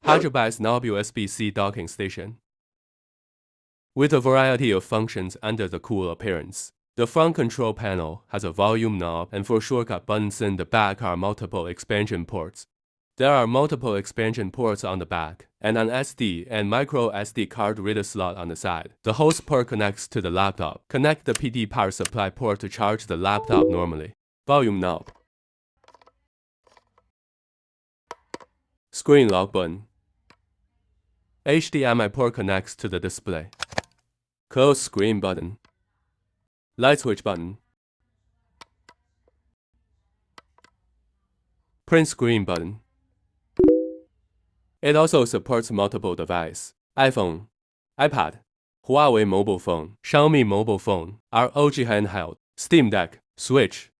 Hagibis knob USB-C docking station. With a variety of functions under the cool appearance, the front control panel has a volume knob, and for shortcut buttons in the back are multiple expansion ports. There are multiple expansion ports on the back, and an SD and micro SD card reader slot on the side. The host port connects to the laptop. Connect the PD power supply port to charge the laptop normally. Volume knob. Screen lock button. HDMI port connects to the display. Close screen button. Light switch button. Print screen button. It also supports multiple devices: iPhone, iPad, Huawei mobile phone, Xiaomi mobile phone, ROG handheld, Steam Deck, Switch,